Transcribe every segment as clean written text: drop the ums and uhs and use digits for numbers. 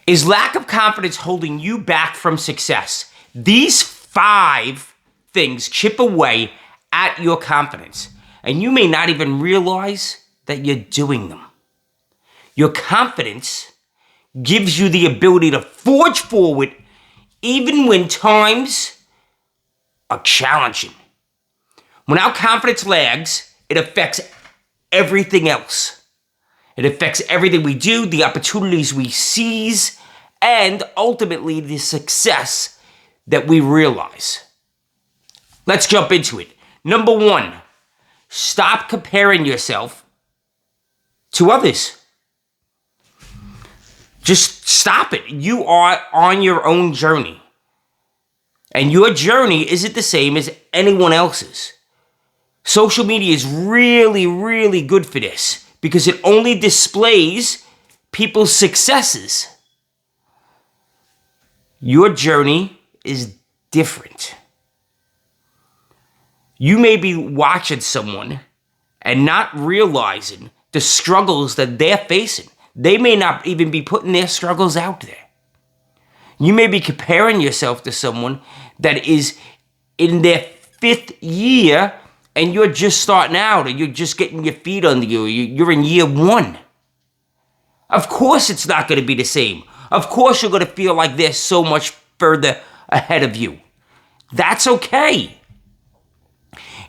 Is lack of confidence holding you back from success? These 5 things chip away at your confidence, and you may not even realize that you're doing them. Your confidence gives you the ability to forge forward even when times are challenging. When our confidence lags, it affects everything else. It affects everything we do, the opportunities we seize, and ultimately the success that we realize. Let's jump into it. Number 1, stop comparing yourself to others. Just stop it. You are on your own journey. And your journey isn't the same as anyone else's. Social media is really, really good for this because it only displays people's successes. Your journey is different. You may be watching someone and not realizing the struggles that they're facing. They may not even be putting their struggles out there. You may be comparing yourself to someone that is in their 5th year and you're just starting out, or you're just getting your feet under you, you're in year 1. Of course it's not going to be the same. Of course you're going to feel like they're so much further ahead of you. That's okay.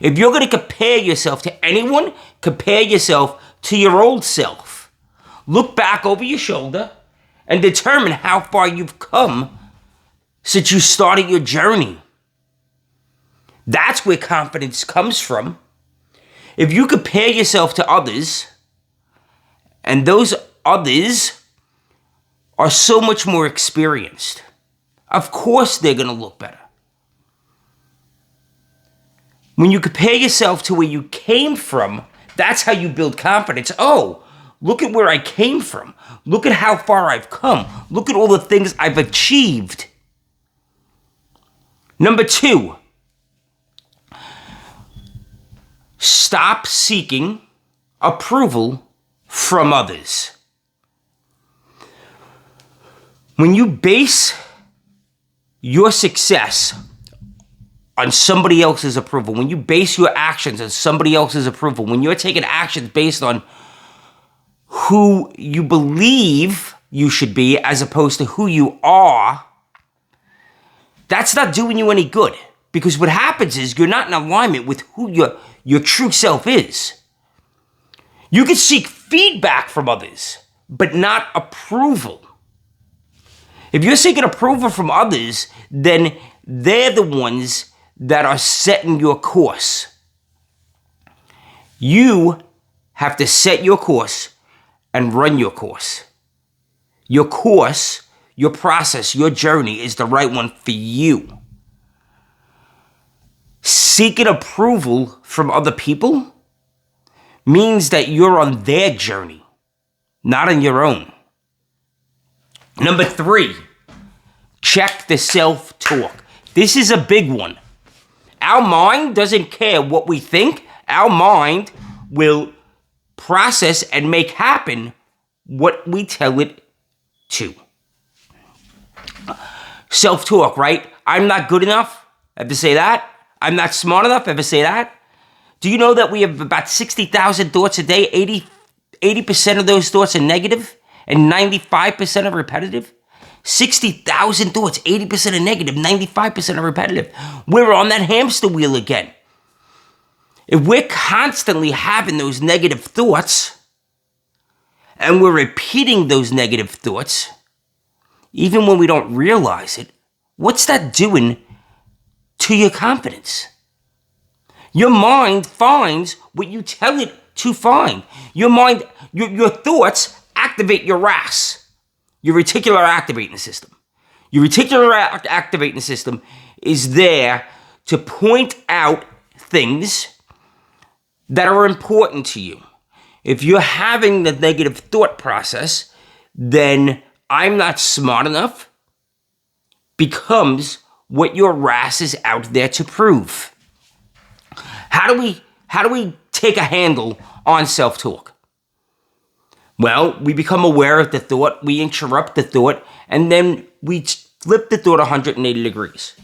If you're going to compare yourself to anyone, compare yourself to your old self. Look back over your shoulder and determine how far you've come since you started your journey. That's where confidence comes from. If you compare yourself to others, and those others are so much more experienced, of course they're going to look better. When you compare yourself to where you came from, that's how you build confidence. Oh, look at where I came from. Look at how far I've come. Look at all the things I've achieved. Number 2, stop seeking approval from others. When you base your success on somebody else's approval, when you base your actions on somebody else's approval, when you're taking actions based on who you believe you should be as opposed to who you are, that's not doing you any good. Because what happens is you're not in alignment with who your true self is. You can seek feedback from others, but not approval. If you're seeking approval from others, then they're the ones that are setting your course. You have to set your course and run your course. Your course, your process, your journey is the right one for you. Seeking approval from other people means that you're on their journey, not on your own. Number 3, check the self-talk. This is a big one. Our mind doesn't care what we think. Our mind will process and make happen what we tell it to. Self-talk, right? I'm not good enough. Ever say that? I'm not smart enough. Ever say that? Do you know that we have about 60,000 thoughts a day? 80% of those thoughts are negative and 95% are repetitive. 60,000 thoughts, 80% are negative, 95% are repetitive. We're on that hamster wheel again. If we're constantly having those negative thoughts and we're repeating those negative thoughts, even when we don't realize it, what's that doing to your confidence? Your mind finds what you tell it to find. Your mind, your thoughts activate your RAS. Your reticular activating system. Your reticular activating system is there to point out things that are important to you. If you're having the negative thought process, then I'm not smart enough becomes what your RAS is out there to prove. How do we take a handle on self-talk? Well, we become aware of the thought, we interrupt the thought, and then we flip the thought 180 degrees.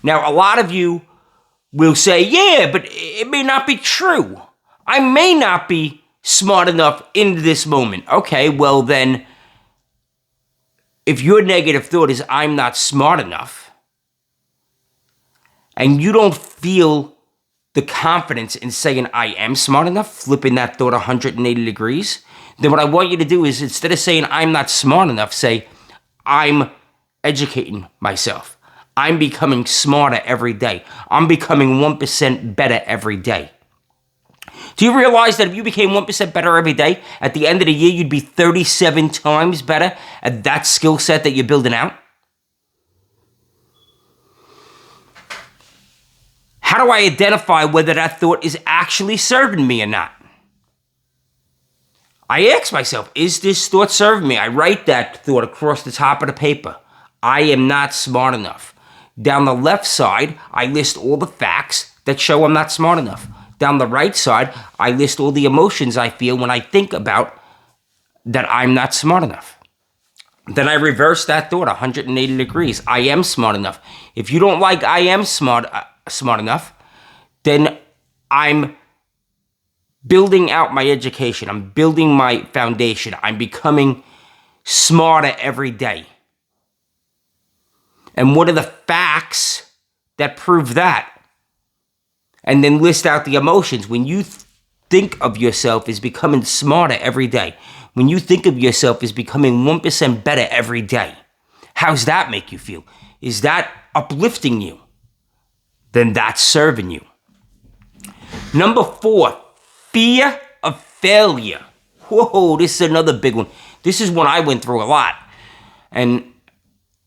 Now, a lot of you will say, yeah, but it may not be true. I may not be smart enough in this moment. Okay, well then, if your negative thought is I'm not smart enough, and you don't feel the confidence in saying I am smart enough, flipping that thought 180 degrees, then what I want you to do is, instead of saying I'm not smart enough, say I'm educating myself. I'm becoming smarter every day. I'm becoming 1% better every day. Do you realize that if you became 1% better every day, at the end of the year, you'd be 37 times better at that skill set that you're building out? How do I identify whether that thought is actually serving me or not? I ask myself, is this thought serving me? I write that thought across the top of the paper. I am not smart enough. Down the left side, I list all the facts that show I'm not smart enough. Down the right side, I list all the emotions I feel when I think about that I'm not smart enough. Then I reverse that thought 180 degrees. I am smart enough. If you don't like I am smart enough, then I'm building out my education. I'm building my foundation. I'm becoming smarter every day. And what are the facts that prove that? And then list out the emotions. When you think of yourself as becoming smarter every day, when you think of yourself as becoming 1% better every day, how's that make you feel? Is that uplifting you? Then that's serving you. Number 4, fear of failure. Whoa, this is another big one. This is one I went through a lot. And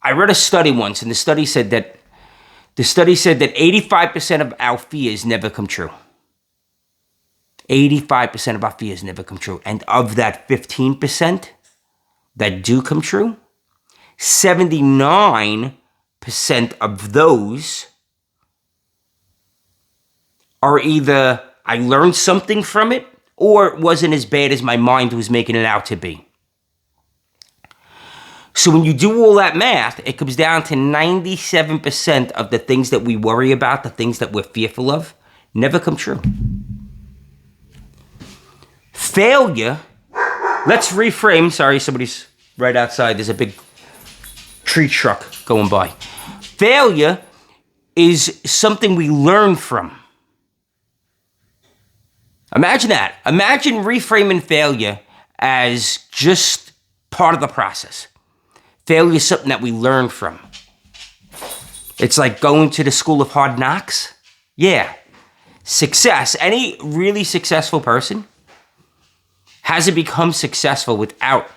I read a study once, and the study said that 85% of our fears never come true. 85% of our fears never come true. And of that 15% that do come true, 79% of those are either I learned something from it or it wasn't as bad as my mind was making it out to be. So when you do all that math, it comes down to 97% of the things that we worry about, the things that we're fearful of, never come true. Failure, let's reframe. Sorry, somebody's right outside. There's a big tree truck going by. Failure is something we learn from. Imagine that. Imagine reframing failure as just part of the process. Failure is something that we learn from. It's like going to the school of hard knocks. Yeah. Success, any really successful person hasn't become successful without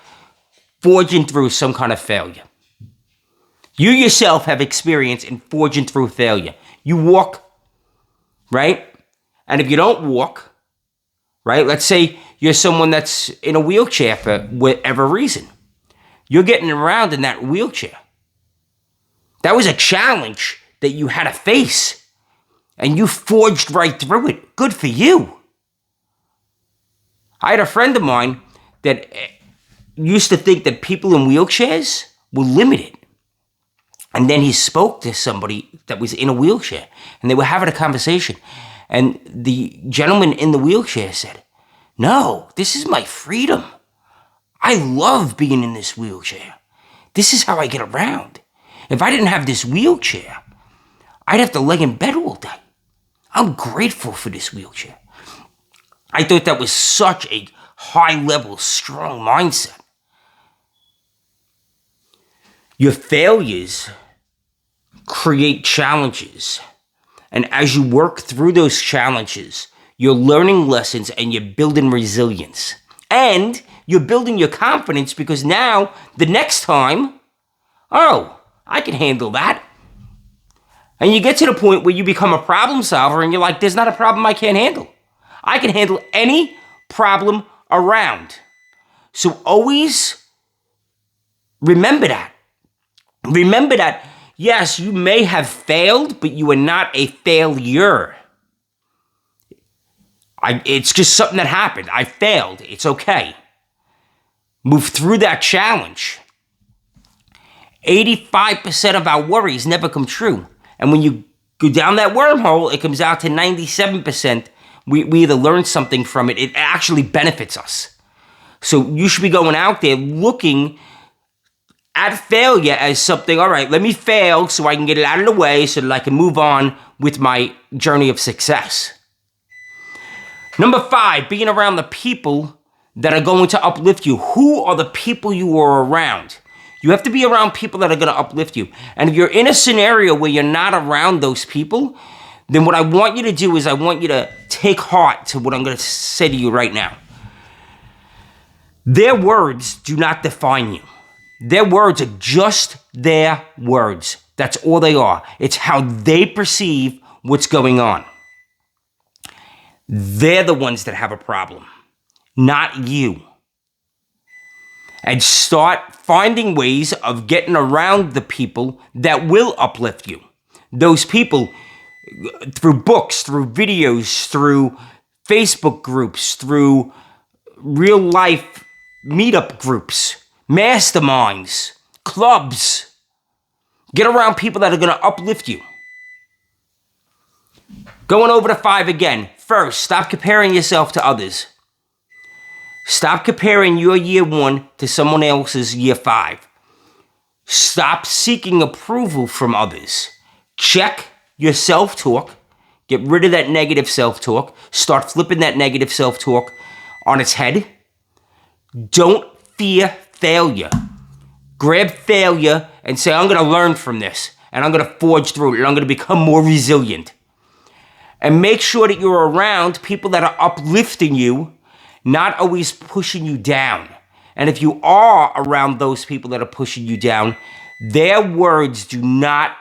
forging through some kind of failure. You yourself have experience in forging through failure. You walk, right? And if you don't walk, right? Let's say you're someone that's in a wheelchair for whatever reason. You're getting around in that wheelchair. That was a challenge that you had to face, and you forged right through it. Good for you. I had a friend of mine that used to think that people in wheelchairs were limited. And then he spoke to somebody that was in a wheelchair, and they were having a conversation. And the gentleman in the wheelchair said, "No, this is my freedom. I love being in this wheelchair. This is how I get around. If I didn't have this wheelchair, I'd have to lay in bed all day. I'm grateful for this wheelchair." I thought that was such a high-level, strong mindset. Your failures create challenges. And as you work through those challenges, you're learning lessons and you're building resilience. And you're building your confidence because now, the next time, oh, I can handle that. And you get to the point where you become a problem solver and you're like, there's not a problem I can't handle. I can handle any problem around. So always remember that. Remember that, yes, you may have failed, but you are not a failure. It's just something that happened. I failed. It's okay. move through that challenge. 85% of our worries never come true. And when you go down that wormhole, it comes out to 97%. We either learn something from it. It actually benefits us. So you should be going out there looking at failure as something, all right, let me fail so I can get it out of the way so that I can move on with my journey of success. Number 5, being around the people that are going to uplift you. Who are the people you are around? You have to be around people that are going to uplift you. And if you're in a scenario where you're not around those people, then what I want you to do is I want you to take heart to what I'm going to say to you right now. Their words do not define you. Their words are just their words. That's all they are. It's how they perceive what's going on. They're the ones that have a problem, not you. And start finding ways of getting around the people that will uplift you. Those people, through books, through videos, through Facebook groups, through real life meetup groups, masterminds, clubs. Get around people that are going to uplift you. Going over to 5 again. First, stop comparing yourself to others. Stop comparing your year 1 to someone else's year 5. Stop seeking approval from others. Check your self-talk. Get rid of that negative self-talk. Start flipping that negative self-talk on its head. Don't fear failure. Grab failure and say, I'm going to learn from this. And I'm going to forge through it. And I'm going to become more resilient. And make sure that you're around people that are uplifting you, not always pushing you down. And if you are around those people that are pushing you down, their words do not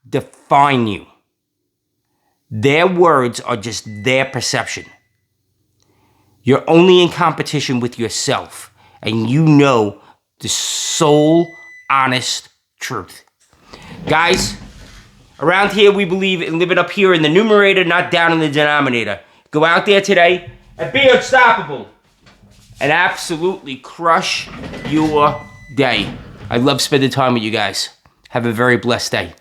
define you. Their words are just their perception. You're only in competition with yourself, and you know the sole, honest truth. Guys, around here we believe in living up here in the numerator, not down in the denominator. Go out there today and be unstoppable and absolutely crush your day. I love spending time with you guys. Have a very blessed day.